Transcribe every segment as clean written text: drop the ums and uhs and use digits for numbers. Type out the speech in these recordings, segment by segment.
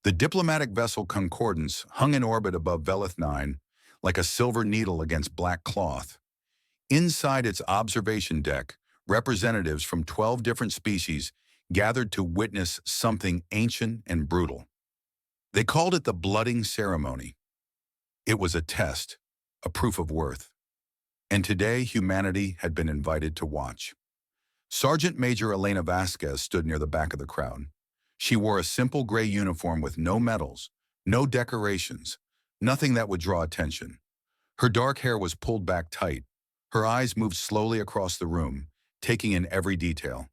The diplomatic vessel Concordance hung in orbit above Velith 9 like a silver needle against black cloth. Inside its observation deck, representatives from 12 different species gathered to witness something ancient and brutal. They called it the blooding ceremony. It was a test, a proof of worth. And today, humanity had been invited to watch. Sergeant Major Elena Vasquez stood near the back of the crowd. She wore a simple gray uniform with no medals, no decorations, nothing that would draw attention. Her dark hair was pulled back tight. Her eyes moved slowly across the room, taking in every detail.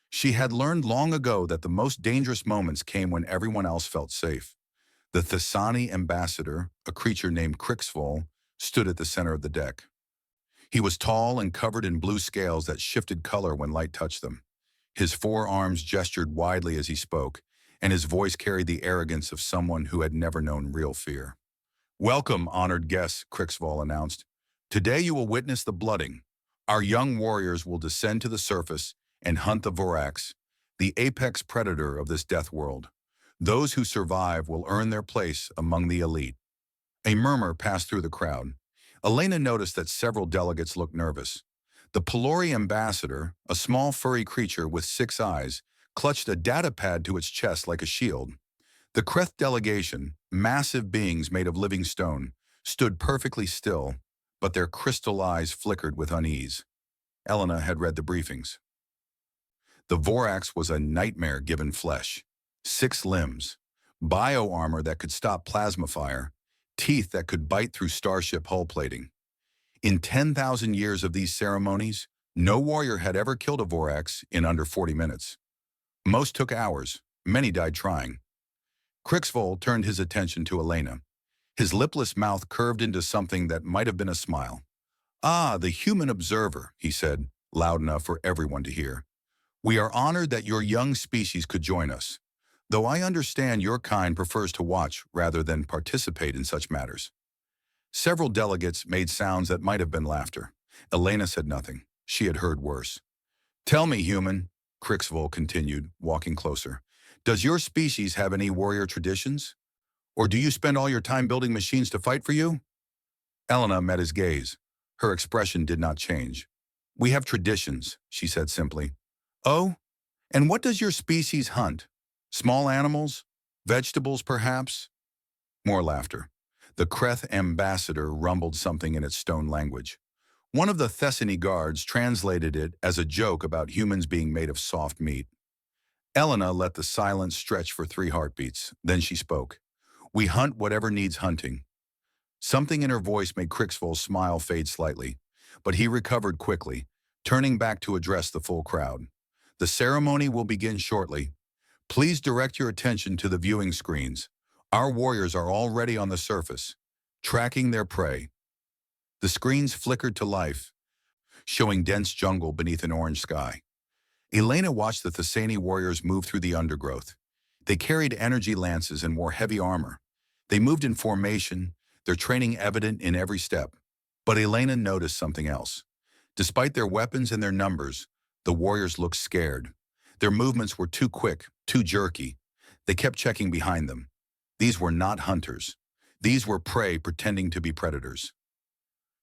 She had learned long ago that the most dangerous moments came when everyone else felt safe. The Thessani ambassador, a creature named Crixvol, stood at the center of the deck. He was tall and covered in blue scales that shifted color when light touched them. His forearms gestured widely as he spoke, and his voice carried the arrogance of someone who had never known real fear. "Welcome, honored guests," Crixvol announced. "Today you will witness the blooding. Our young warriors will descend to the surface and hunt the Vorax, the apex predator of this death world. Those who survive will earn their place among the elite." A murmur passed through the crowd. Elena noticed that several delegates looked nervous. The Pelori ambassador, a small furry creature with 6 eyes, clutched a data pad to its chest like a shield. The Kreth delegation, massive beings made of living stone, stood perfectly still, but their crystal eyes flickered with unease. Elena had read the briefings. The Vorax was a nightmare given flesh. 6 limbs, bio-armor that could stop plasma fire, teeth that could bite through starship hull plating. In 10,000 years of these ceremonies, no warrior had ever killed a Vorax in under 40 minutes. Most took hours, many died trying. Crixvol turned his attention to Elena. His lipless mouth curved into something that might have been a smile. "Ah, the human observer," he said, loud enough for everyone to hear. "We are honored that your young species could join us, though I understand your kind prefers to watch rather than participate in such matters." Several delegates made sounds that might have been laughter. Elena said nothing. She had heard worse. "Tell me, human," Crixvol continued, walking closer, "does your species have any warrior traditions? Or do you spend all your time building machines to fight for you?" Elena met his gaze. Her expression did not change. "We have traditions," she said simply. "Oh? And what does your species hunt? Small animals? Vegetables, perhaps?" More laughter. The Kreth ambassador rumbled something in its stone language. One of the Thessany guards translated it as a joke about humans being made of soft meat. Elena let the silence stretch for 3 heartbeats. Then she spoke. "We hunt whatever needs hunting." Something in her voice made Crixvol's smile fade slightly, but he recovered quickly, turning back to address the full crowd. "The ceremony will begin shortly. Please direct your attention to the viewing screens. Our warriors are already on the surface, tracking their prey." The screens flickered to life, showing dense jungle beneath an orange sky. Elena watched the Thessany warriors move through the undergrowth. They carried energy lances and wore heavy armor. They moved in formation, their training evident in every step. But Elena noticed something else. Despite their weapons and their numbers, the warriors looked scared. Their movements were too quick, too jerky. They kept checking behind them. These were not hunters. These were prey pretending to be predators.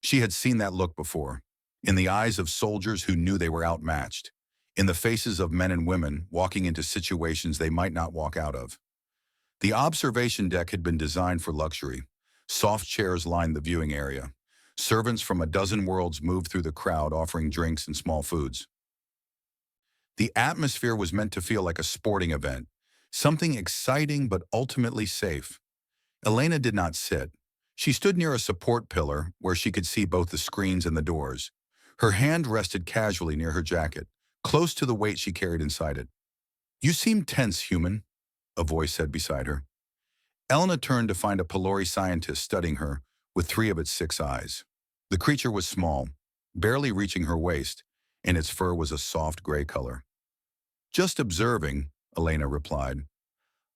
She had seen that look before, in the eyes of soldiers who knew they were outmatched, in the faces of men and women walking into situations they might not walk out of. The observation deck had been designed for luxury. Soft chairs lined the viewing area. Servants from a dozen worlds moved through the crowd offering drinks and small foods. The atmosphere was meant to feel like a sporting event, something exciting but ultimately safe. Elena did not sit. She stood near a support pillar where she could see both the screens and the doors. Her hand rested casually near her jacket, close to the weight she carried inside it. "You seem tense, human," a voice said beside her. Elena turned to find a Pelori scientist studying her with 3 of its 6 eyes. The creature was small, barely reaching her waist, and its fur was a soft gray color. "Just observing," Elena replied.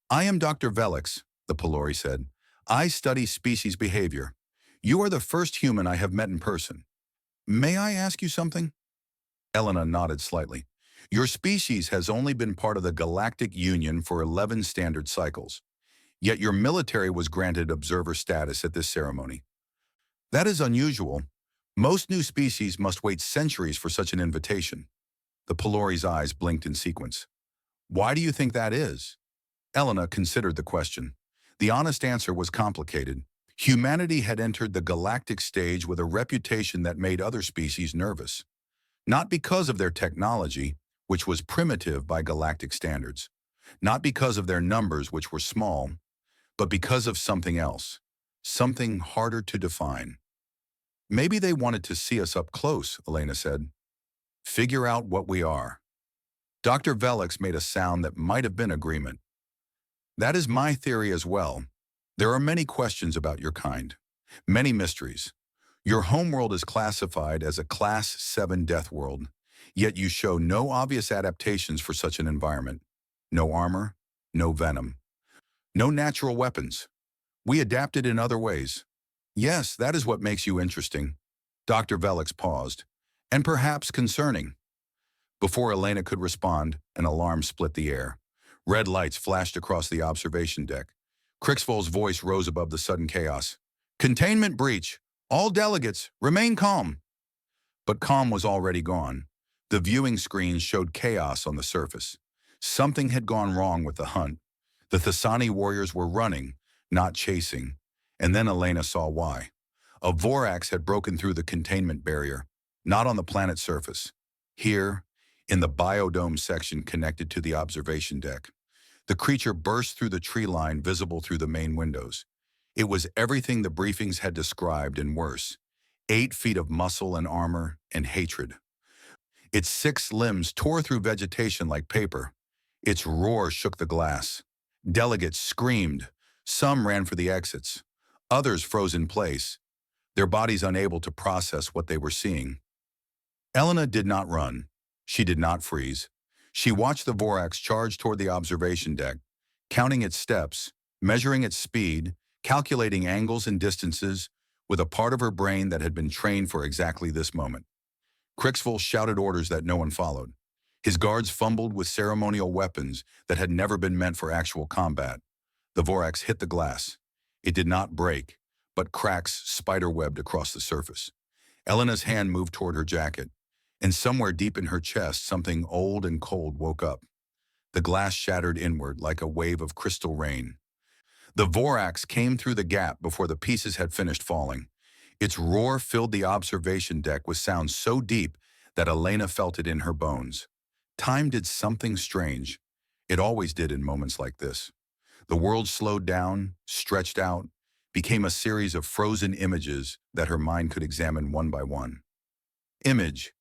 "I am Dr. Velix," the Pelori said. "I study species behavior. You are the first human I have met in person. May I ask you something?" Elena nodded slightly. "Your species has only been part of the Galactic Union for 11 standard cycles. Yet your military was granted observer status at this ceremony. That is unusual. Most new species must wait centuries for such an invitation. The Pelori's eyes blinked in sequence. Why do you think that is? Elena considered the question. The honest answer was complicated. Humanity had entered the galactic stage with a reputation that made other species nervous. Not because of their technology, which was primitive by galactic standards. Not because of their numbers, which were small, but because of something else. Something harder to define. Maybe they wanted to see us up close, Elena said. Figure out what we are. Dr. Velix made a sound that might have been agreement. That is my theory as well. There are many questions about your kind. Many mysteries. Your homeworld is classified as a Class 7 death world, yet you show no obvious adaptations for such an environment. No armor, no venom, no natural weapons. We adapted in other ways. Yes, that is what makes you interesting. Dr. Velix paused, and perhaps concerning. Before Elena could respond, an alarm split the air. Red lights flashed across the observation deck. Crixvol's voice rose above the sudden chaos. Containment breach! All delegates, remain calm! But calm was already gone. The viewing screens showed chaos on the surface. Something had gone wrong with the hunt. The Thasani warriors were running, not chasing. And then Elena saw why. A Vorax had broken through the containment barrier, not on the planet's surface. Here, in the biodome section connected to the observation deck, the creature burst through the tree line visible through the main windows. It was everything the briefings had described and worse. 8 feet of muscle and armor and hatred. Its 6 limbs tore through vegetation like paper. Its roar shook the glass. Delegates screamed. Some ran for the exits. Others froze in place, their bodies unable to process what they were seeing. Elena did not run. She did not freeze. She watched the Vorax charge toward the observation deck, counting its steps, measuring its speed, calculating angles and distances, with a part of her brain that had been trained for exactly this moment. Crixvol shouted orders that no one followed. His guards fumbled with ceremonial weapons that had never been meant for actual combat. The Vorax hit the glass. It did not break, but cracks spiderwebbed across the surface. Elena's hand moved toward her jacket, and somewhere deep in her chest, something old and cold woke up. The glass shattered inward like a wave of crystal rain. The Vorax came through the gap before the pieces had finished falling. Its roar filled the observation deck with sound so deep that Elena felt it in her bones. Time did something strange. It always did in moments like this. The world slowed down, stretched out, became a series of frozen images that her mind could examine one by one. Image: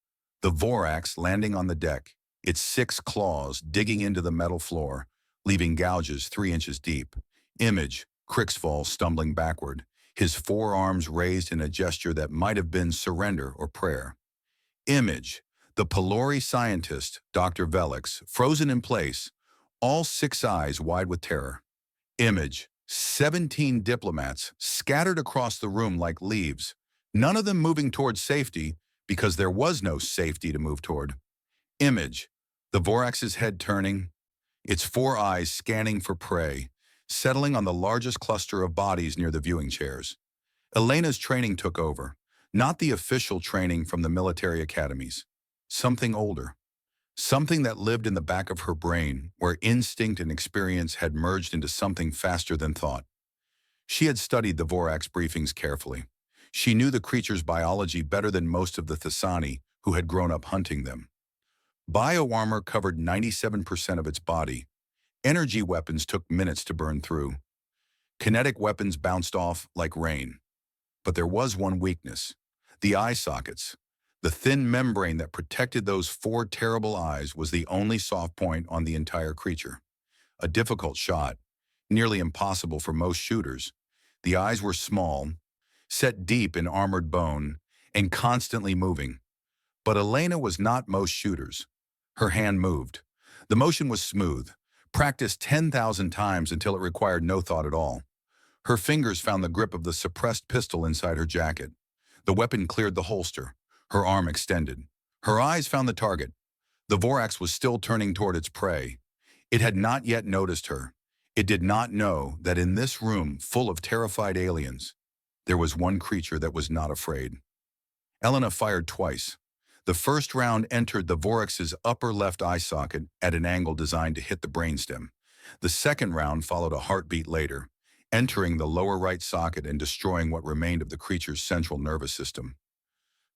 the Vorax landing on the deck, its 6 claws digging into the metal floor, leaving gouges 3 inches deep. Image: Crixvol stumbling backward, his 4 arms raised in a gesture that might have been surrender or prayer. Image: the Pelori scientist, Dr. Velix, frozen in place, all 6 eyes wide with terror. Image: 17 diplomats scattered across the room like leaves, none of them moving toward safety because there was no safety to move toward. Image: the Vorax's head turning, its 4 eyes scanning for prey, settling on the largest cluster of bodies near the viewing chairs. Elena's training took over, not the official training from the military academies. Something older. Something that lived in the back of her brain, where instinct and experience had merged into something faster than thought. She had studied the Vorax briefings carefully. She knew the creature's biology better than most of the Thasani who had grown up hunting them. Bioarmor covered 97% of its body. Energy weapons took minutes to burn through. Kinetic weapons bounced off like rain. But there was one weakness: the eye sockets. The thin membrane that protected those 4 terrible eyes was the only soft point on the entire creature. A difficult shot, nearly impossible for most shooters. The eyes were small, set deep in armored bone, and constantly moving. But Elena was not most shooters. Her hand moved. The motion was smooth, practiced 10,000 times until it required no thought at all. Her fingers found the grip of the suppressed pistol inside her jacket. The weapon cleared the holster. Her arm extended. Her eyes found the target. The Vorax was still turning toward its prey. It had not yet noticed her. It did not know that in this room full of terrified aliens, there was one creature that was not afraid. Elena fired twice. The first round entered the Vorax's upper left eye socket at an angle designed to hit the brainstem. The second round followed a heartbeat later, entering the lower right socket and destroying what remained of the creature's central nervous system.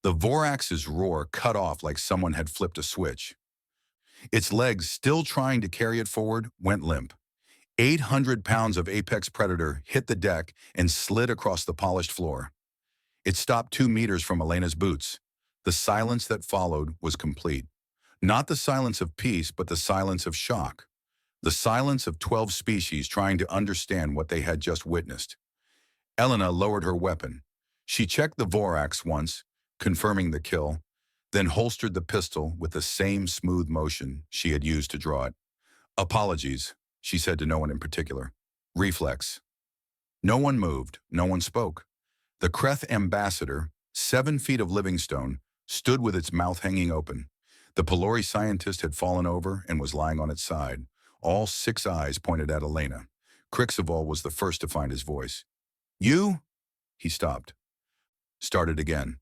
The Vorax's roar cut off like someone had flipped a switch. Its legs, still trying to carry it forward, went limp. 800 pounds of apex predator hit the deck and slid across the polished floor. It stopped 2 meters from Elena's boots. The silence that followed was complete. Not the silence of peace, but the silence of shock. The silence of 12 species trying to understand what they had just witnessed. Elena lowered her weapon. She checked the Vorax once, confirming the kill, then holstered the pistol with the same smooth motion she had used to draw it. "Apologies," she said to no one in particular. "Reflex." No one moved, no one spoke. The Kreth ambassador, 7 feet of livingstone, stood with its mouth hanging open. The Pelori scientist had fallen over and was lying on its side. All 6 eyes pointed at Elena. Crixoval was the first to find his voice. "You?" He stopped. Started again.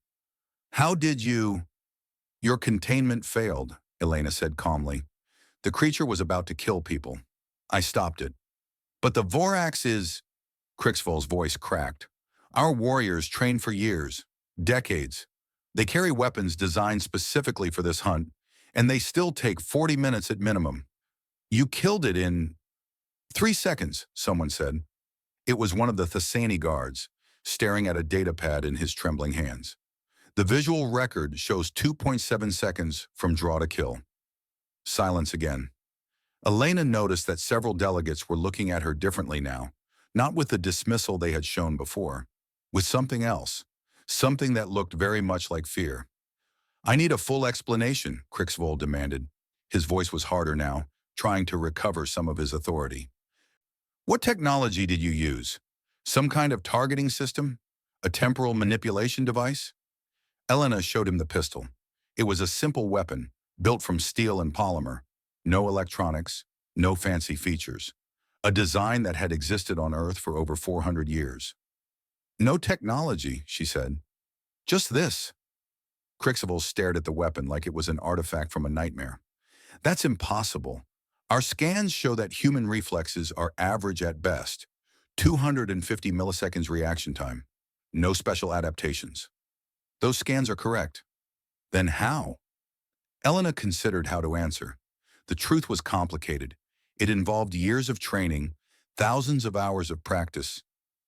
"How did you—" "Your containment failed," Elena said calmly. "The creature was about to kill people. I stopped it." "But the Vorax is—" Crixoval's voice cracked. "Our warriors trained for years, decades. They carry weapons designed specifically for this hunt, and they still take 40 minutes at minimum. You killed it in 3 seconds, someone said. It was one of the Thessani guards, staring at a data pad in his trembling hands. The visual record shows 2.7 seconds from draw to kill. Silence again. Elena noticed that several delegates were looking at her differently now, not with the dismissal they had shown before, with something else, something that looked very much like fear. "I need a full explanation," Crixvold demanded. His voice was harder now, trying to recover some of his authority. "What technology did you use? Some kind of targeting system? A temporal manipulation device?" Elena showed him the pistol. It was a simple weapon, built from steel and polymer. No electronics, no fancy features. A design that had existed on Earth for over 400 years. "No technology," she said. "Just this." Crixoval stared at the weapon like it was an artifact from a nightmare. "That's impossible. Our scans show that human reflexes are average at best. 250 milliseconds reaction time. No special adaptations." "Those scans are correct." "Then how?" Elena considered how to answer. The truth was complicated. It involved years of training, thousands of hours of practice,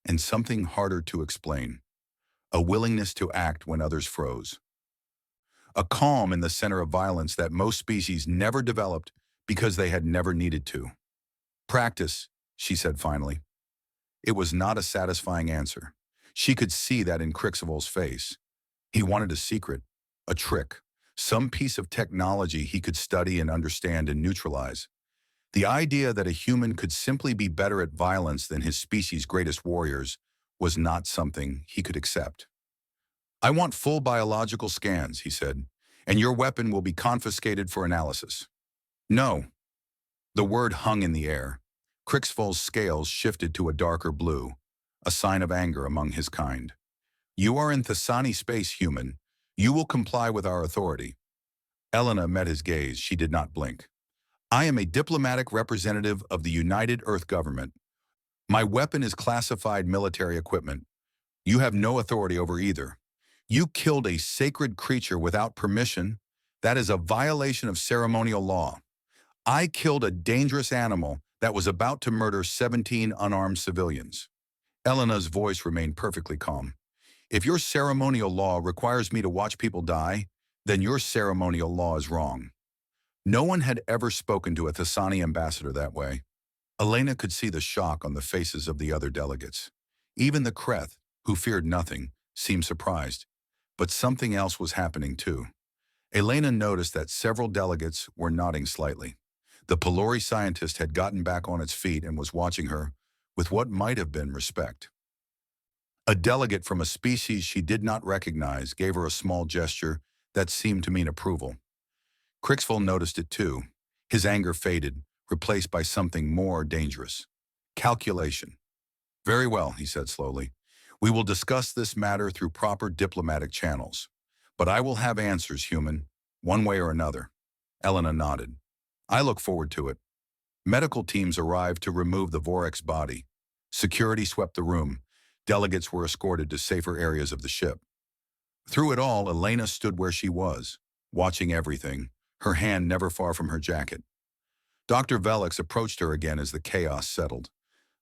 and something harder to explain. A willingness to act when others froze. A calm in the center of violence that most species never developed because they had never needed to. "Practice," she said finally. It was not a satisfying answer. She could see that in Crixoval's face. He wanted a secret, a trick, some piece of technology he could study and understand and neutralize. The idea that a human could simply be better at violence than his species' greatest warriors was not something he could accept. "I want full biological scans," he said, "and your weapon will be confiscated for analysis." "No." The word hung in the air. Crixvoll's scales shifted to a darker blue, a sign of anger among his kind. "You are in Thessani space, human. You will comply with our authority." Elena met his gaze. She did not blink. "I am a diplomatic representative of the United Earth Government. My weapon is classified military equipment. You have no authority over either. You killed a sacred creature without permission. That is a violation of ceremonial law. I killed a dangerous animal that was about to murder 17 unarmed civilians." Elena's voice remained perfectly calm. "If your ceremonial law requires me to watch people die, then your ceremonial law is wrong." No one had ever spoken to a Thessani ambassador that way. Elena could see the shock on the faces of the other delegates. Even the Kreth, who feared nothing, seemed surprised. But something else was happening too. Elena noticed that several delegates were nodding slightly. The Pelori scientist had gotten back on its feet and was watching her with what might have been respect. A delegate from a species she did not recognize gave her a small gesture that seemed to mean approval. Crixvold noticed it too. His anger faded, replaced by something more dangerous. Calculation. Very well, he said slowly. We will discuss this matter through proper diplomatic channels. But I will have answers, human, one way or another. Elena nodded. I look forward to it. Medical teams arrived to remove the Vorax body. Security swept the room. Delegates were escorted to safer areas of the ship. Through it all, Elena stood where she was, watching everything, her hand never far from her jacket. Dr. Velix approached her again as the chaos settled.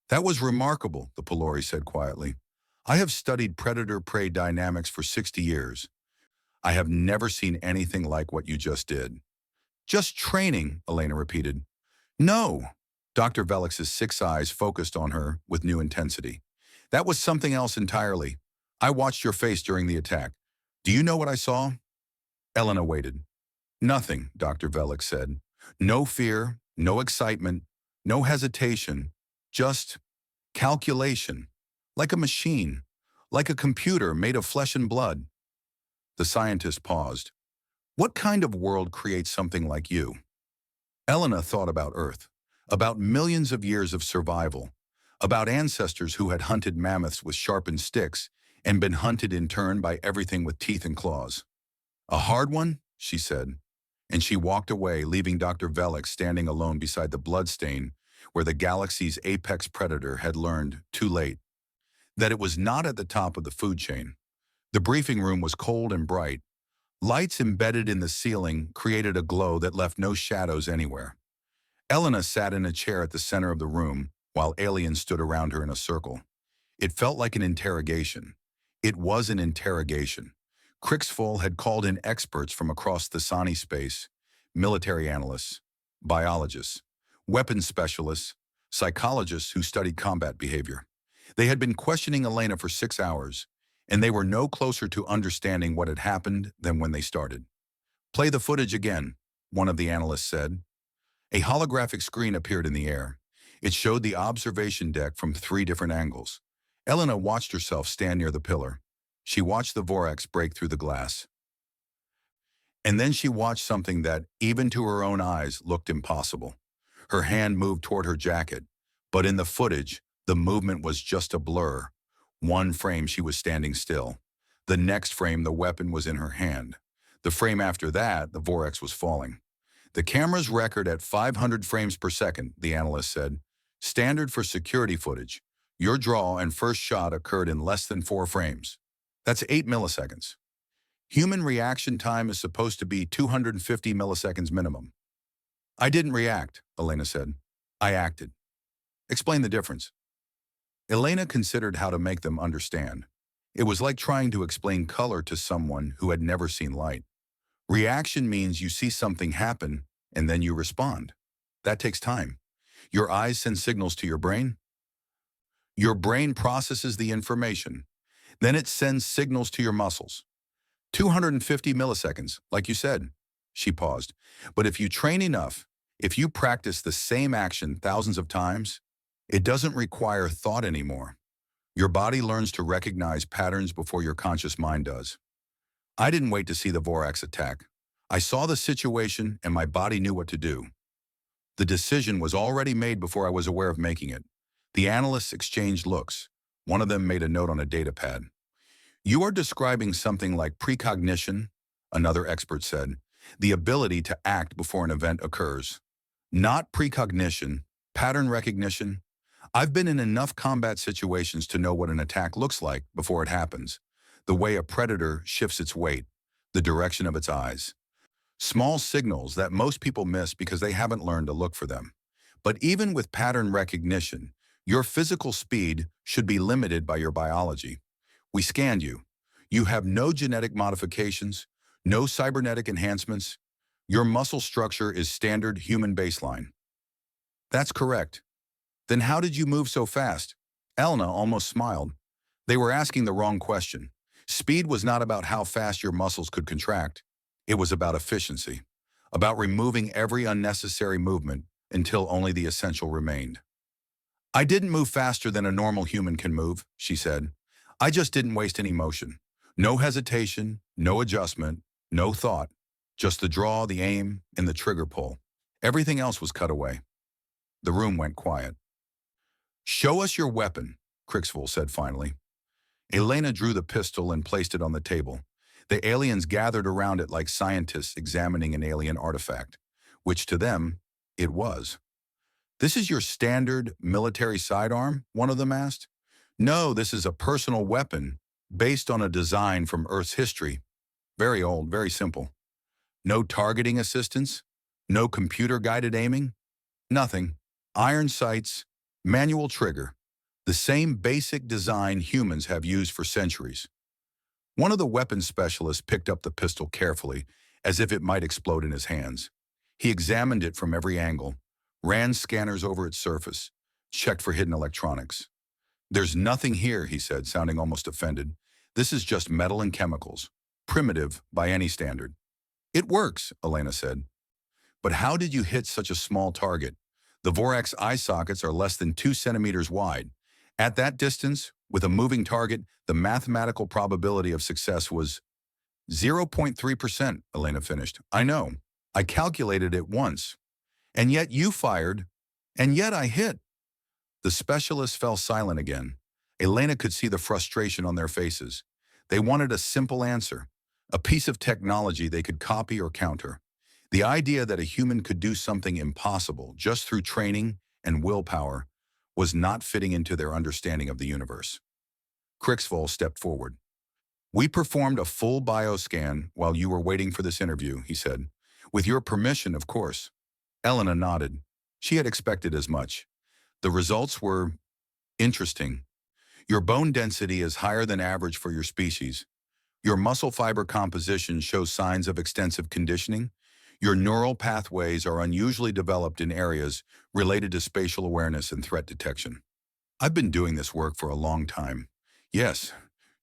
That was remarkable, the Pelori said quietly. I have studied predator-prey dynamics for 60 years. I have never seen anything like what you just did. Just training, Elena repeated. No. Dr. Velix's 6 eyes focused on her with new intensity. That was something else entirely. I watched your face during the attack. Do you know what I saw? Elena waited. Nothing, Dr. Velix said. No fear, no excitement, no hesitation, just calculation. Like a machine, like a computer made of flesh and blood. The scientist paused. What kind of world creates something like you? Elena thought about Earth, about millions of years of survival, about ancestors who had hunted mammoths with sharpened sticks and been hunted in turn by everything with teeth and claws. A hard one, she said, and she walked away, leaving Dr. Velix standing alone beside the bloodstain where the galaxy's apex predator had learned, too late, that it was not at the top of the food chain. The briefing room was cold and bright. Lights embedded in the ceiling created a glow that left no shadows anywhere. Elena sat in a chair at the center of the room, while aliens stood around her in a circle. It felt like an interrogation. It was an interrogation. Crixful had called in experts from across the Sani space, military analysts, biologists, weapons specialists, psychologists who studied combat behavior. They had been questioning Elena for 6 hours, and they were no closer to understanding what had happened than when they started. Play the footage again, one of the analysts said. A holographic screen appeared in the air. It showed the observation deck from 3 different angles. Elena watched herself stand near the pillar. She watched the Vorax break through the glass. And then she watched something that, even to her own eyes, looked impossible. Her hand moved toward her jacket, but in the footage, the movement was just a blur. One frame she was standing still. The next frame the weapon was in her hand. The frame after that, the Vorax was falling. The camera's record at 500 frames per second, the analyst said. Standard for security footage. Your draw and first shot occurred in less than 4 frames. That's 8 milliseconds. Human reaction time is supposed to be 250 milliseconds minimum. I didn't react, Elena said. I acted. Explain the difference. Elena considered how to make them understand. It was like trying to explain color to someone who had never seen light. Reaction means you see something happen and then you respond. That takes time. Your eyes send signals to your brain. Your brain processes the information. Then it sends signals to your muscles. 250 milliseconds, like you said. She paused. But if you train enough, if you practice the same action thousands of times, it doesn't require thought anymore. Your body learns to recognize patterns before your conscious mind does. I didn't wait to see the Vorax attack. I saw the situation and my body knew what to do. The decision was already made before I was aware of making it. The analysts exchanged looks. One of them made a note on a data pad. You are describing something like precognition, another expert said, the ability to act before an event occurs. Not precognition, pattern recognition. I've been in enough combat situations to know what an attack looks like before it happens. The way a predator shifts its weight, the direction of its eyes. Small signals that most people miss because they haven't learned to look for them. But even with pattern recognition, your physical speed should be limited by your biology. We scanned you. You have no genetic modifications, no cybernetic enhancements. Your muscle structure is standard human baseline. That's correct. Then how did you move so fast? Elena almost smiled. They were asking the wrong question. Speed was not about how fast your muscles could contract. It was about efficiency, about removing every unnecessary movement until only the essential remained. I didn't move faster than a normal human can move, she said. I just didn't waste any motion. No hesitation, no adjustment, no thought. Just the draw, the aim, and the trigger pull. Everything else was cut away. The room went quiet. Show us your weapon, Crixville said finally. Elena drew the pistol and placed it on the table. The aliens gathered around it like scientists examining an alien artifact, which to them, it was. This is your standard military sidearm? One of them asked. No, this is a personal weapon based on a design from Earth's history. Very old, very simple. No targeting assistance? No computer-guided aiming? Nothing. Iron sights, manual trigger. The same basic design humans have used for centuries. One of the weapons specialists picked up the pistol carefully, as if it might explode in his hands. He examined it from every angle, ran scanners over its surface, checked for hidden electronics. There's nothing here, he said, sounding almost offended. This is just metal and chemicals. Primitive by any standard. It works, Elena said. But how did you hit such a small target? The Vorax eye sockets are less than 2 centimeters wide. At that distance, with a moving target, the mathematical probability of success was 0.3%, Elena finished. I know. I calculated it once. And yet you fired. And yet I hit. The specialists fell silent again. Elena could see the frustration on their faces. They wanted a simple answer, a piece of technology they could copy or counter. The idea that a human could do something impossible just through training and willpower was not fitting into their understanding of the universe. Crixville stepped forward. We performed a full bioscan while you were waiting for this interview, he said. With your permission, of course. Elena nodded. She had expected as much. The results were interesting. Your bone density is higher than average for your species. Your muscle fiber composition shows signs of extensive conditioning. Your neural pathways are unusually developed in areas related to spatial awareness and threat detection. I've been doing this work for a long time. Yes,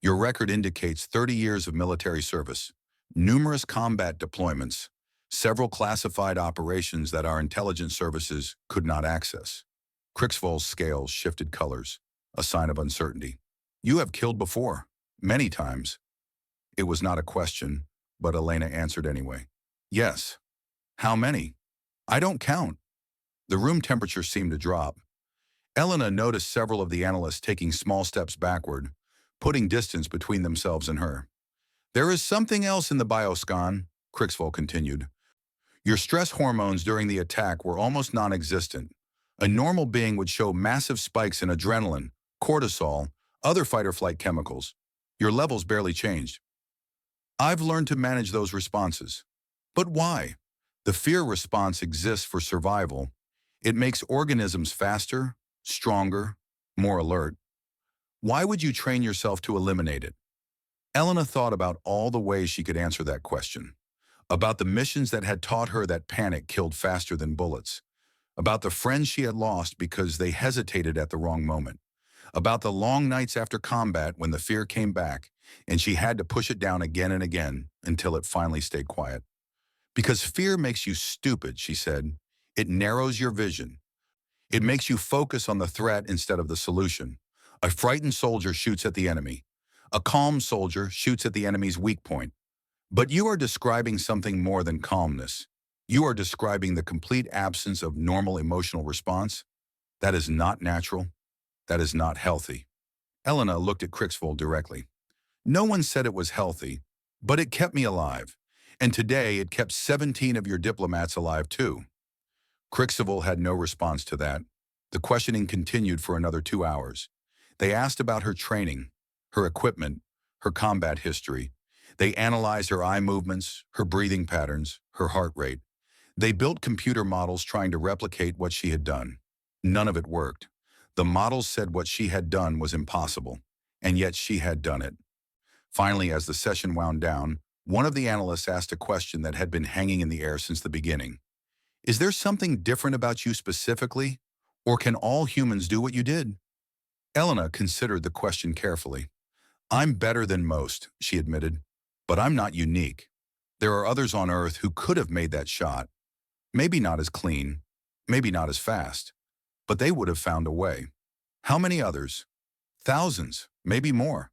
your record indicates 30 years of military service, numerous combat deployments, several classified operations that our intelligence services could not access. Crixville's scales shifted colors, a sign of uncertainty. You have killed before, many times. It was not a question, but Elena answered anyway. Yes. How many? I don't count. The room temperature seemed to drop. Elena noticed several of the analysts taking small steps backward, putting distance between themselves and her. There is something else in the bioscan, Crixville continued. Your stress hormones during the attack were almost non-existent. A normal being would show massive spikes in adrenaline, cortisol, other fight-or-flight chemicals. Your levels barely changed. I've learned to manage those responses. But why? The fear response exists for survival. It makes organisms faster, stronger, more alert. Why would you train yourself to eliminate it? Elena thought about all the ways she could answer that question. About the missions that had taught her that panic killed faster than bullets. About the friends she had lost because they hesitated at the wrong moment. About the long nights after combat when the fear came back and she had to push it down again and again until it finally stayed quiet. Because fear makes you stupid, she said. It narrows your vision. It makes you focus on the threat instead of the solution. A frightened soldier shoots at the enemy. A calm soldier shoots at the enemy's weak point. But you are describing something more than calmness. You are describing the complete absence of normal emotional response. That is not natural. That is not healthy. Elena looked at Crixville directly. No one said it was healthy, but it kept me alive. And today it kept 17 of your diplomats alive too. Crixville had no response to that. The questioning continued for another 2 hours. They asked about her training, her equipment, her combat history. They analyzed her eye movements, her breathing patterns, her heart rate. They built computer models trying to replicate what she had done. None of it worked. The models said what she had done was impossible, and yet she had done it. Finally, as the session wound down, one of the analysts asked a question that had been hanging in the air since the beginning. Is there something different about you specifically, or can all humans do what you did? Elena considered the question carefully. I'm better than most, she admitted, but I'm not unique. There are others on Earth who could have made that shot. Maybe not as clean, maybe not as fast, but they would have found a way. How many others? Thousands, maybe more.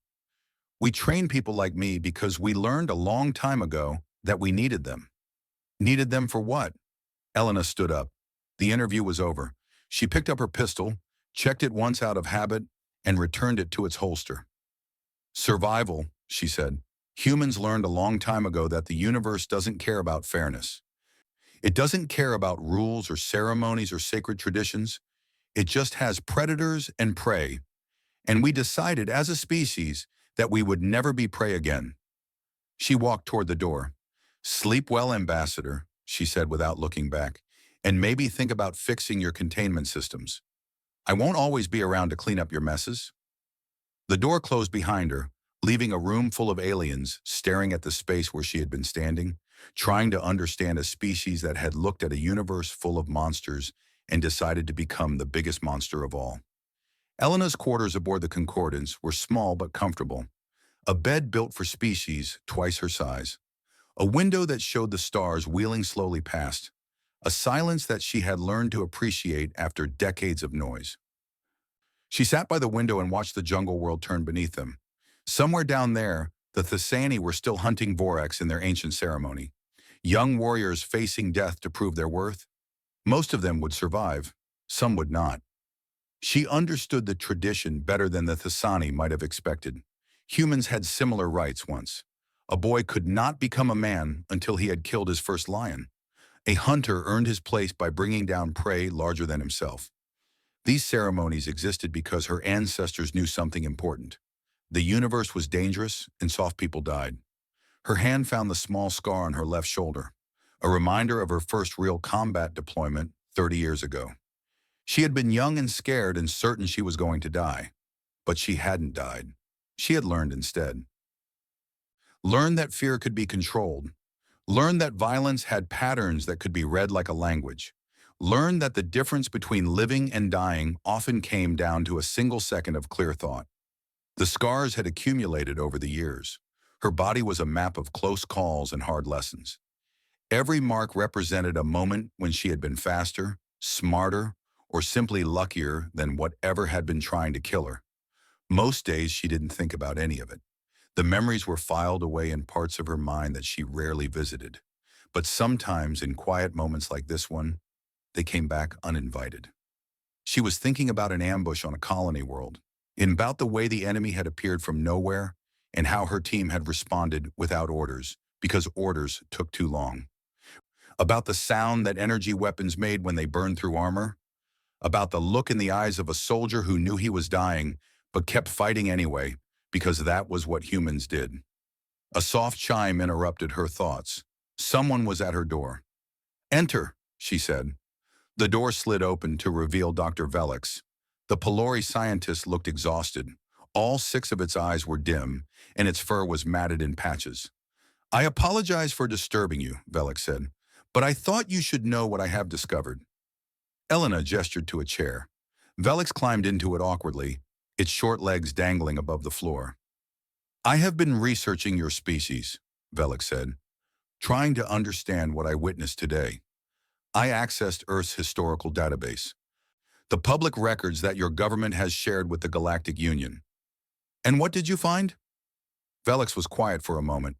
We train people like me because we learned a long time ago that we needed them. Needed them for what? Elena stood up. The interview was over. She picked up her pistol, checked it once out of habit, and returned it to its holster. Survival, she said. Humans learned a long time ago that the universe doesn't care about fairness. It doesn't care about rules or ceremonies or sacred traditions. It just has predators and prey. And we decided as a species that we would never be prey again. She walked toward the door. Sleep well, Ambassador, she said without looking back, and maybe think about fixing your containment systems. I won't always be around to clean up your messes. The door closed behind her, leaving a room full of aliens staring at the space where she had been standing, trying to understand a species that had looked at a universe full of monsters and decided to become the biggest monster of all. Elena's quarters aboard the Concordance were small but comfortable. A bed built for species twice her size. A window that showed the stars wheeling slowly past. A silence that she had learned to appreciate after decades of noise. She sat by the window and watched the jungle world turn beneath them. Somewhere down there, the Thessani were still hunting Vorax in their ancient ceremony. Young warriors facing death to prove their worth. Most of them would survive. Some would not. She understood the tradition better than the Thessani might have expected. Humans had similar rights once. A boy could not become a man until he had killed his first lion. A hunter earned his place by bringing down prey larger than himself. These ceremonies existed because her ancestors knew something important. The universe was dangerous, and soft people died. Her hand found the small scar on her left shoulder, a reminder of her first real combat deployment 30 years ago. She had been young and scared and certain she was going to die. But she hadn't died. She had learned instead. Learned that fear could be controlled. Learned that violence had patterns that could be read like a language. Learned that the difference between living and dying often came down to a single second of clear thought. The scars had accumulated over the years. Her body was a map of close calls and hard lessons. Every mark represented a moment when she had been faster, smarter, or simply luckier than whatever had been trying to kill her. Most days she didn't think about any of it. The memories were filed away in parts of her mind that she rarely visited. But sometimes, in quiet moments like this one, they came back uninvited. She was thinking about an ambush on a colony world, and about the way the enemy had appeared from nowhere, and how her team had responded without orders, because orders took too long. About the sound that energy weapons made when they burned through armor. About the look in the eyes of a soldier who knew he was dying, but kept fighting anyway, because that was what humans did. A soft chime interrupted her thoughts. Someone was at her door. "Enter," she said. The door slid open to reveal Dr. Velix. The Pelori scientist looked exhausted. All 6 of its eyes were dim, and its fur was matted in patches. "I apologize for disturbing you," Velix said, "but I thought you should know what I have discovered." Elena gestured to a chair. Velix climbed into it awkwardly, its short legs dangling above the floor. "I have been researching your species," Velix said, "trying to understand what I witnessed today. I accessed Earth's historical database, the public records that your government has shared with the Galactic Union. And what did you find?" Velix was quiet for a moment.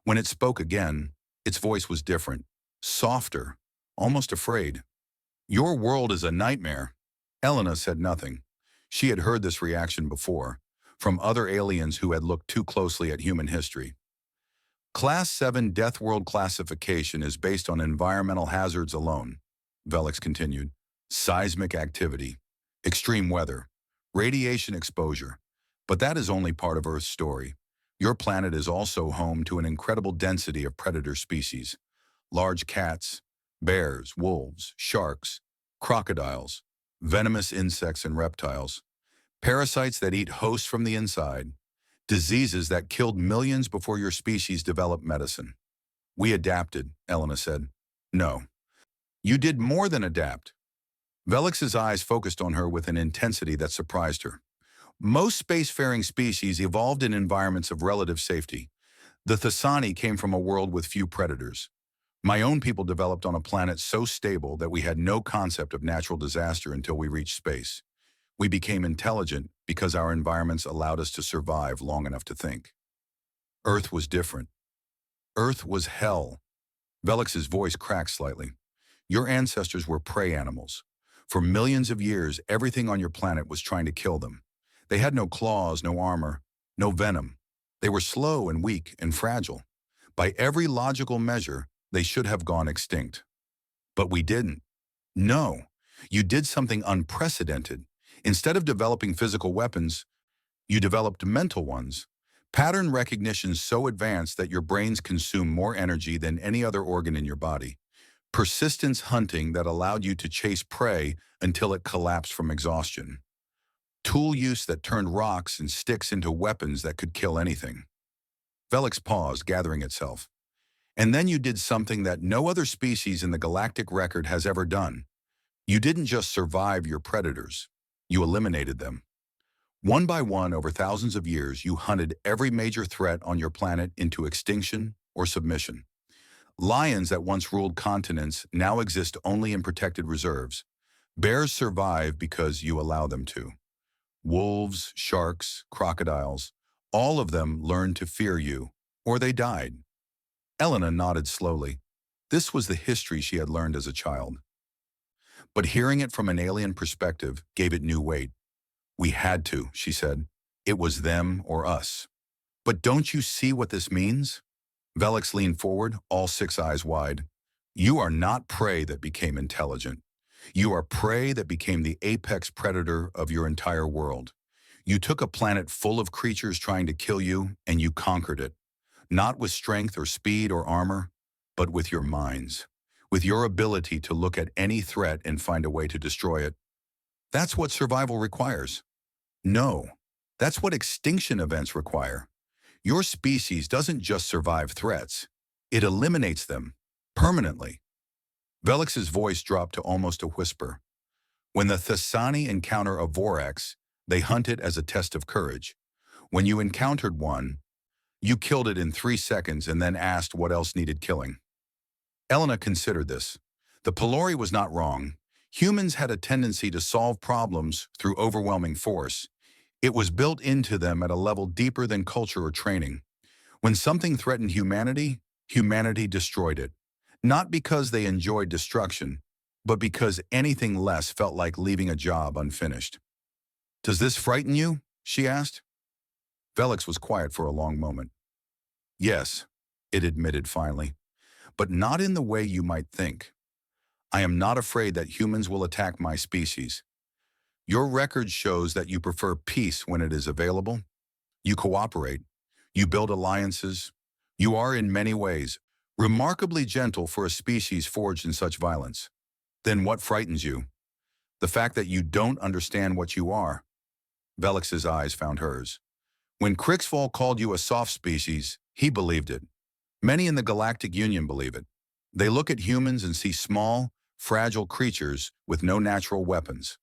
When it spoke again, its voice was different, softer, almost afraid. "Your world is a nightmare." Elena said nothing. She had heard this reaction before, from other aliens who had looked too closely at human history. "Class 7 Death World classification is based on environmental hazards alone," Velix continued. "Seismic activity, extreme weather, radiation exposure. But that is only part of Earth's story. Your planet is also home to an incredible density of predator species. Large cats, bears, wolves, sharks, crocodiles, venomous insects and reptiles, parasites that eat hosts from the inside, diseases that killed millions before your species developed medicine. We adapted," Elena said. "No. You did more than adapt." Velix's eyes focused on her with an intensity that surprised her. "Most spacefaring species evolved in environments of relative safety. The Thessani came from a world with few predators. My own people developed on a planet so stable that we had no concept of natural disaster until we reached space. We became intelligent because our environments allowed us to survive long enough to think. Earth was different. Earth was hell." Velix's voice cracked slightly. "Your ancestors were prey animals. For millions of years, everything on your planet was trying to kill them. They had no claws, no armor, no venom. They were slow and weak and fragile. By every logical measure, they should have gone extinct. But we didn't. No, you did something unprecedented. Instead of developing physical weapons, you developed mental ones. Pattern recognition so advanced that your brains consume more energy than any other organ in your body. Persistence hunting that allowed you to chase prey until it collapsed from exhaustion. Tool use that turned rocks and sticks into weapons that could kill anything. Velix paused, gathering itself. And then you did something that no other species in the galactic record has ever done. You didn't just survive your predators. You eliminated them. One by one, over thousands of years, you hunted every major threat on your planet into extinction or submission. Lions that once ruled continents now exist only in protected reserves. Bears survive because you allow them to. Wolves, sharks, crocodiles, all of them learned to fear you, or they died. Elena nodded slowly. This was the history she had learned as a child. But hearing it from an alien perspective gave it new weight. We had to, she said. It was them or us. But don't you see what this means? Velix leaned forward, all six eyes wide. You are not prey that became intelligent. You are prey that became the apex predator of your entire world. You took a planet full of creatures trying to kill you, and you conquered it. Not with strength or speed or armor, but with your minds. With your ability to look at any threat and find a way to destroy it. That's what survival requires. No, that's what extinction events require. Your species doesn't just survive threats. It eliminates them, permanently. Velix's voice dropped to almost a whisper. When the Thessani encounter a Vorax, they hunt it as a test of courage. When you encountered one, you killed it in 3 seconds and then asked what else needed killing. Elena considered this. The Pelori was not wrong. Humans had a tendency to solve problems through overwhelming force. It was built into them at a level deeper than culture or training. When something threatened humanity, humanity destroyed it. Not because they enjoyed destruction, but because anything less felt like leaving a job unfinished. Does this frighten you? She asked. Velix was quiet for a long moment. Yes, it admitted finally, but not in the way you might think. I am not afraid that humans will attack my species. Your record shows that you prefer peace when it is available. You cooperate. You build alliances. You are in many ways remarkably gentle for a species forged in such violence. Then what frightens you? The fact that you don't understand what you are. Velix's eyes found hers. When Crixval called you a soft species, he believed it. Many in the Galactic Union believe it. They look at humans and see small, fragile creatures with no natural weapons.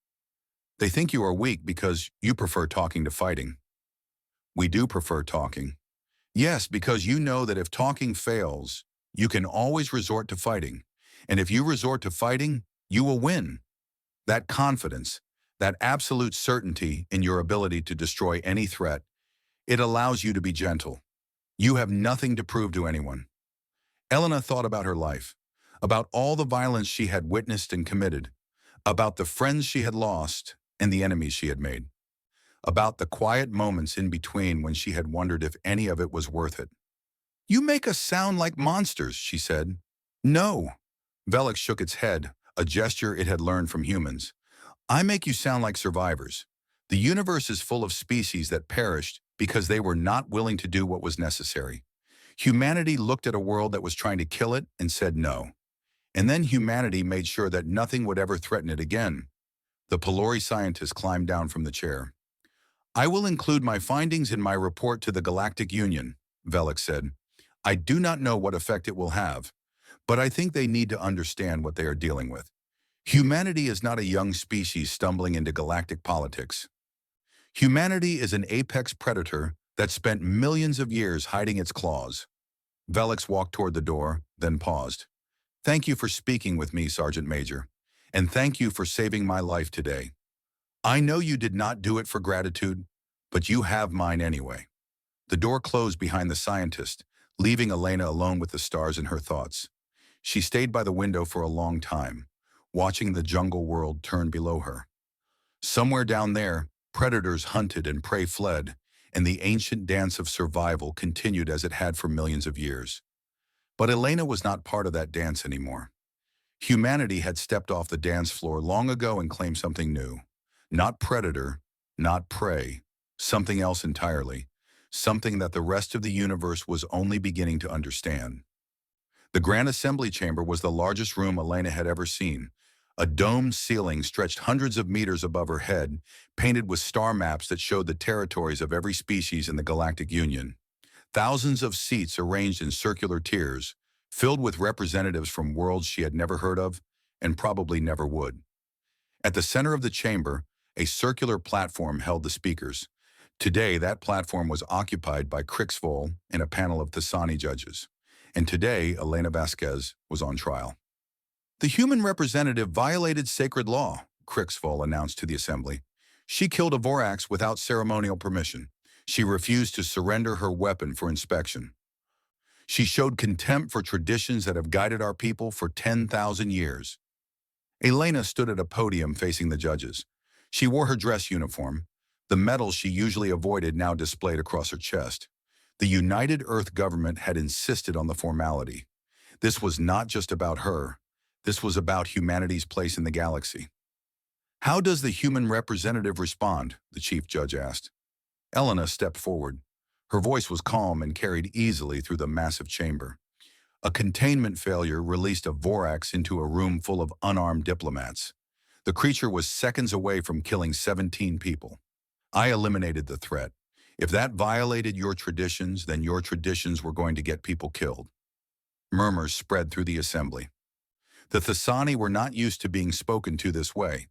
They think you are weak because you prefer talking to fighting. We do prefer talking. Yes, because you know that if talking fails, you can always resort to fighting. And if you resort to fighting, you will win. That confidence, that absolute certainty in your ability to destroy any threat, it allows you to be gentle. You have nothing to prove to anyone. Elena thought about her life, about all the violence she had witnessed and committed, about the friends she had lost and the enemies she had made, about the quiet moments in between when she had wondered if any of it was worth it. You make us sound like monsters, she said. No. Velix shook its head, a gesture it had learned from humans. I make you sound like survivors. The universe is full of species that perished because they were not willing to do what was necessary. Humanity looked at a world that was trying to kill it and said no. And then humanity made sure that nothing would ever threaten it again. The Pelori scientist climbed down from the chair. I will include my findings in my report to the Galactic Union, Velix said. I do not know what effect it will have, but I think they need to understand what they are dealing with. Humanity is not a young species stumbling into galactic politics. Humanity is an apex predator that spent millions of years hiding its claws. Velix walked toward the door, then paused. Thank you for speaking with me, Sergeant Major, and thank you for saving my life today. I know you did not do it for gratitude, but you have mine anyway. The door closed behind the scientist, leaving Elena alone with the stars in her thoughts. She stayed by the window for a long time, watching the jungle world turn below her. Somewhere down there, predators hunted and prey fled, and the ancient dance of survival continued as it had for millions of years. But Elena was not part of that dance anymore. Humanity had stepped off the dance floor long ago and claimed something new. Not predator, not prey, something else entirely, something that the rest of the universe was only beginning to understand. The Grand Assembly Chamber was the largest room Elena had ever seen. A domed ceiling stretched hundreds of meters above her head, painted with star maps that showed the territories of every species in the Galactic Union. Thousands of seats arranged in circular tiers, filled with representatives from worlds she had never heard of and probably never would. At the center of the chamber, a circular platform held the speakers. Today, that platform was occupied by Crixvol and a panel of Thasani judges. And today, Elena Vasquez was on trial. The human representative violated sacred law, Crixvol announced to the assembly. She killed a Vorax without ceremonial permission. She refused to surrender her weapon for inspection. She showed contempt for traditions that have guided our people for 10,000 years. Elena stood at a podium facing the judges. She wore her dress uniform. The medals she usually avoided now displayed across her chest. The United Earth government had insisted on the formality. This was not just about her. This was about humanity's place in the galaxy. "How does the human representative respond?" the chief judge asked. Elena stepped forward. Her voice was calm and carried easily through the massive chamber. A containment failure released a Vorax into a room full of unarmed diplomats. The creature was seconds away from killing 17 people. "I eliminated the threat. If that violated your traditions, then your traditions were going to get people killed." Murmurs spread through the assembly. The Thasani were not used to being spoken to this way,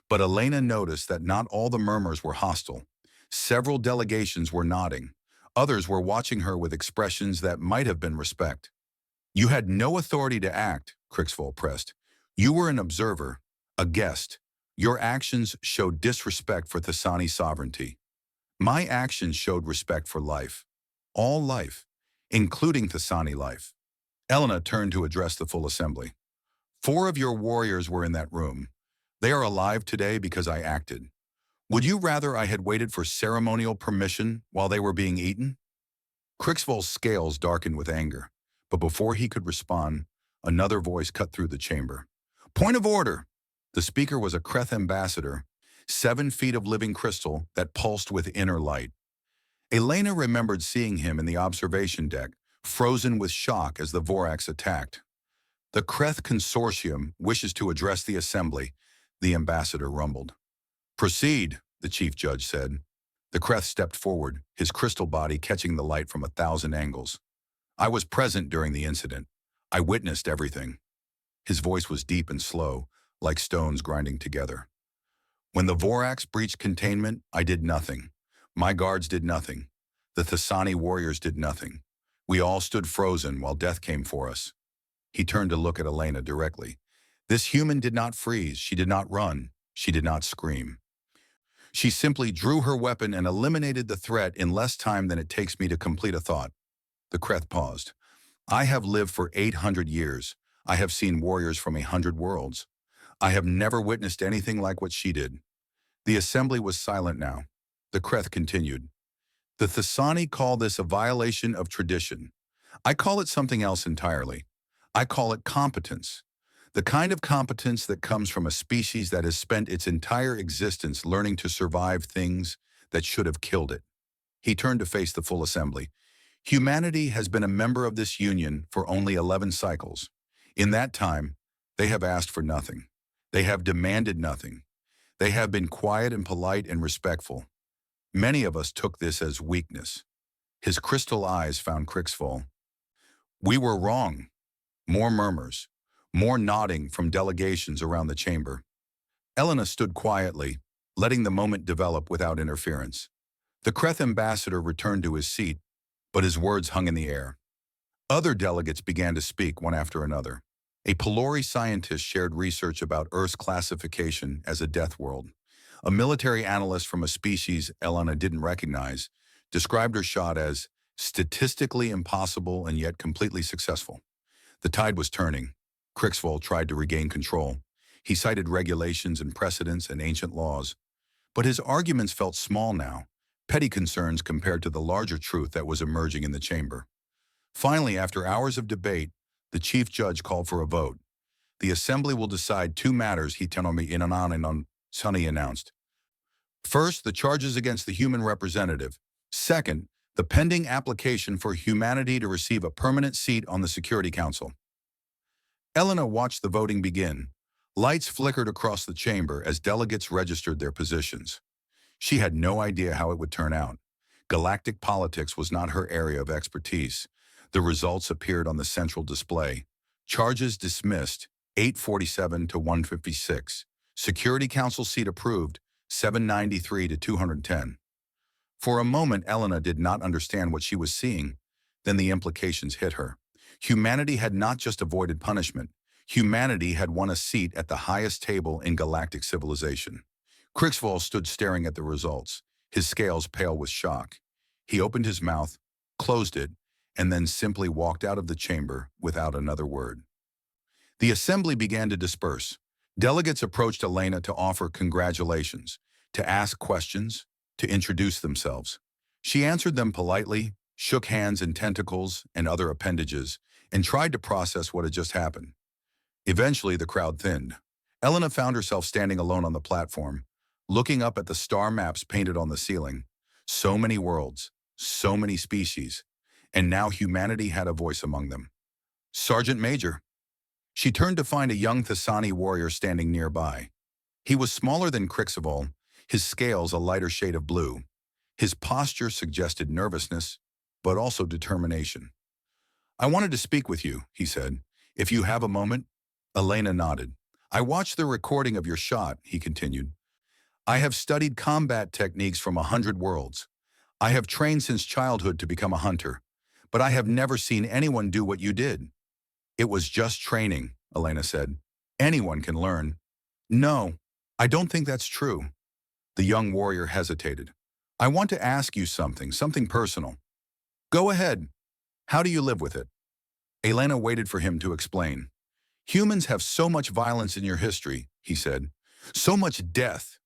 but Elena noticed that not all the murmurs were hostile. Several delegations were nodding. Others were watching her with expressions that might have been respect. "You had no authority to act," Crixvol pressed. "You were an observer, a guest. Your actions showed disrespect for Thasani sovereignty. My actions showed respect for life. All life, including Thasani life." Elena turned to address the full assembly. "4 of your warriors were in that room. They are alive today because I acted. Would you rather I had waited for ceremonial permission while they were being eaten?" Crixvol's scales darkened with anger, but before he could respond, another voice cut through the chamber. "Point of order!" The speaker was a Kreth ambassador, 7 feet of living crystal that pulsed with inner light. Elena remembered seeing him in the observation deck, frozen with shock as the Vorax attacked. "The Kreth Consortium wishes to address the assembly," the ambassador rumbled. "Proceed," the chief judge said. The Kreth stepped forward, his crystal body catching the light from 1,000 angles. "I was present during the incident. I witnessed everything." His voice was deep and slow, like stones grinding together. "When the Vorax breached containment, I did nothing. My guards did nothing. The Thasani warriors did nothing. We all stood frozen while death came for us." He turned to look at Elena directly. This human did not freeze. She did not run. She did not scream. She simply drew her weapon and eliminated the threat in less time than it takes me to complete a thought. The Kreth paused. "I have lived for 800 years. I have seen warriors from 100 worlds. I have never witnessed anything like what she did." The assembly was silent now. The Kreth continued. "The Thasani call this a violation of tradition. I call it something else entirely. I call it competence. The kind of competence that comes from a species that has spent its entire existence learning to survive things that should have killed it." He turned to face the full assembly. "Humanity has been a member of this union for only 11 cycles. In that time, they have asked for nothing. They have demanded nothing. They have been quiet and polite and respectful. Many of us took this as weakness." His crystal eyes found Crixvol. "We were wrong." More murmurs, more nodding from delegations around the chamber. Elena stood quietly, letting the moment develop without interference. The Kreth ambassador returned to his seat, but his words hung in the air. Other delegates began to speak one after another. A Pelori scientist shared research about Earth's classification as a death world. A military analyst from a species Elena didn't recognize described her shot as statistically impossible and yet completely successful. The tide was turning. Crixvol tried to regain control. He cited regulations and precedents and ancient laws, but his arguments felt small now, petty concerns compared to the larger truth that was emerging in the chamber. Finally, after hours of debate, the chief judge called for a vote. The assembly will decide two matters, Sonny announced. First, the charges against the human representative. Second, the pending application for humanity to receive a permanent seat on the Security Council. Elena watched the voting begin. Lights flickered across the chamber as delegates registered their positions. She had no idea how it would turn out. Galactic politics was not her area of expertise. The results appeared on the central display. Charges dismissed, 847 to 156. Security Council seat approved, 793 to 210. For a moment, Elena did not understand what she was seeing. Then the implications hit her. Humanity had not just avoided punishment. Humanity had won a seat at the highest table in galactic civilization. Crixval stood staring at the results, his scales pale with shock. He opened his mouth, closed it, and then simply walked out of the chamber without another word. The assembly began to disperse. Delegates approached Elena to offer congratulations, to ask questions, to introduce themselves. She answered them politely, shook hands and tentacles and other appendages, and tried to process what had just happened. Eventually, the crowd thinned. Elena found herself standing alone on the platform, looking up at the star maps painted on the ceiling. So many worlds, so many species, and now humanity had a voice among them. Sergeant Major. She turned to find a young Thessani warrior standing nearby. He was smaller than Crixval, his scales a lighter shade of blue. His posture suggested nervousness, but also determination. I wanted to speak with you, he said. If you have a moment. Elena nodded. I watched the recording of your shot, he continued. I have studied combat techniques from 100 worlds. I have trained since childhood to become a hunter, but I have never seen anyone do what you did. It was just training, Elena said. Anyone can learn. No, I don't think that's true. The young warrior hesitated. I want to ask you something personal. Go ahead. How do you live with it? Elena waited for him to explain. Humans have so much violence in your history, he said. So much death.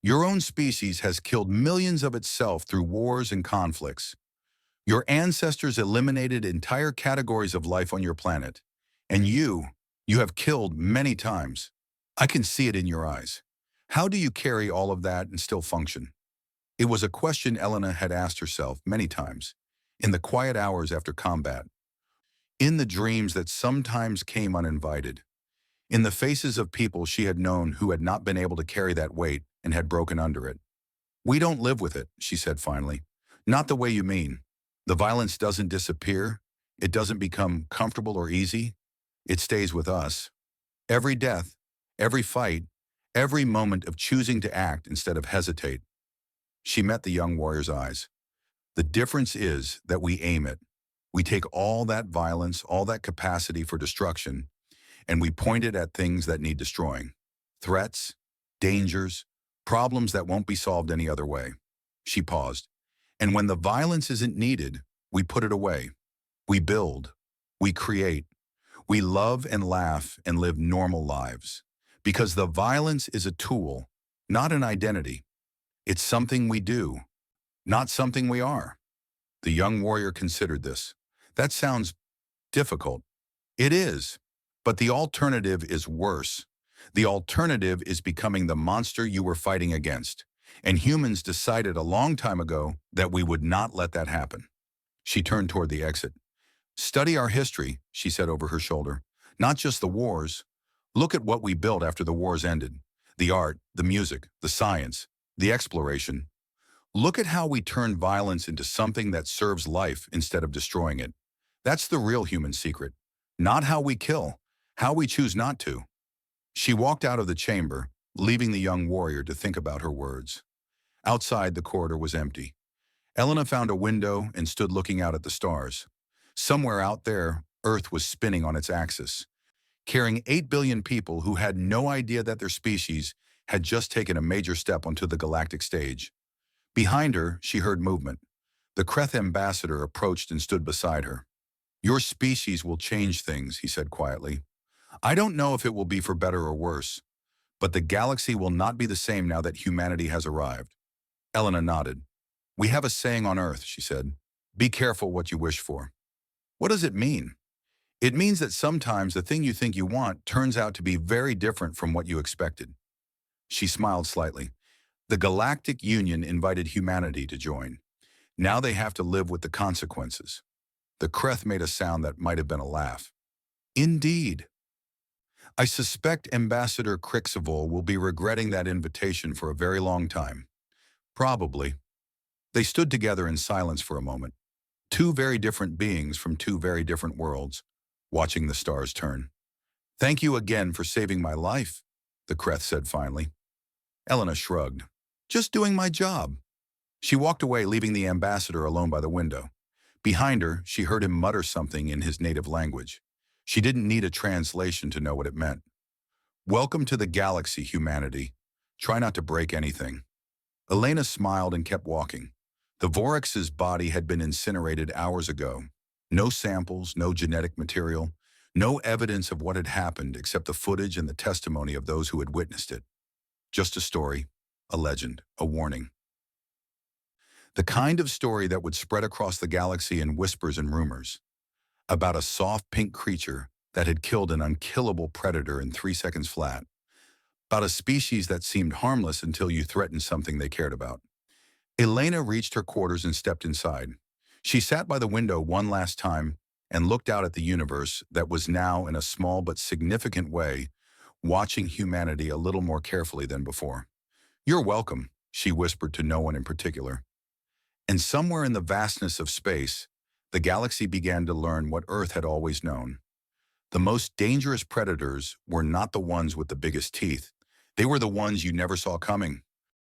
Your own species has killed millions of itself through wars and conflicts. Your ancestors eliminated entire categories of life on your planet. And you have killed many times. I can see it in your eyes. How do you carry all of that and still function? It was a question Elena had asked herself many times, in the quiet hours after combat, in the dreams that sometimes came uninvited, in the faces of people she had known who had not been able to carry that weight and had broken under it. We don't live with it, she said finally. Not the way you mean. The violence doesn't disappear. It doesn't become comfortable or easy. It stays with us. Every death, every fight, every moment of choosing to act instead of hesitate. She met the young warrior's eyes. The difference is that we aim it. We take all that violence, all that capacity for destruction, and we point it at things that need destroying. Threats, dangers, problems that won't be solved any other way. She paused. And when the violence isn't needed, we put it away. We build. We create. We love and laugh and live normal lives. Because the violence is a tool, not an identity. It's something we do, not something we are. The young warrior considered this. That sounds difficult. It is. But the alternative is worse. The alternative is becoming the monster you were fighting against. And humans decided a long time ago that we would not let that happen. She turned toward the exit. Study our history, she said over her shoulder. Not just the wars. Look at what we built after the wars ended. The art, the music, the science, the exploration. Look at how we turned violence into something that serves life instead of destroying it. That's the real human secret. Not how we kill, how we choose not to. She walked out of the chamber, leaving the young warrior to think about her words. Outside, the corridor was empty. Elena found a window and stood looking out at the stars. Somewhere out there, Earth was spinning on its axis, carrying 8 billion people who had no idea that their species had just taken a major step onto the galactic stage. Behind her, she heard movement. The Kreth ambassador approached and stood beside her. Your species will change things, he said quietly. I don't know if it will be for better or worse, But the galaxy will not be the same now that humanity has arrived. Elena nodded. We have a saying on Earth, she said. Be careful what you wish for. What does it mean? It means that sometimes the thing you think you want turns out to be very different from what you expected. She smiled slightly. The Galactic Union invited humanity to join. Now they have to live with the consequences. The Kreth made a sound that might have been a laugh. Indeed. I suspect Ambassador Crixivol will be regretting that invitation for a very long time. Probably. They stood together in silence for a moment. Two very different beings from two very different worlds, watching the stars turn. Thank you again for saving my life, the Kreth said finally. Elena shrugged. Just doing my job. She walked away, leaving the ambassador alone by the window. Behind her, she heard him mutter something in his native language. She didn't need a translation to know what it meant. Welcome to the galaxy, humanity. Try not to break anything. Elena smiled and kept walking. The Vorax's body had been incinerated hours ago. No samples, no genetic material, no evidence of what had happened except the footage and the testimony of those who had witnessed it. Just a story, a legend, a warning. The kind of story that would spread across the galaxy in whispers and rumors. About a soft pink creature that had killed an unkillable predator in 3 seconds flat. About a species that seemed harmless until you threatened something they cared about. Elena reached her quarters and stepped inside. She sat by the window one last time and looked out at the universe that was now, in a small but significant way, watching humanity a little more carefully than before. You're welcome, she whispered to no one in particular. And somewhere in the vastness of space, the galaxy began to learn what Earth had always known. The most dangerous predators were not the ones with the biggest teeth. They were the ones you never saw coming.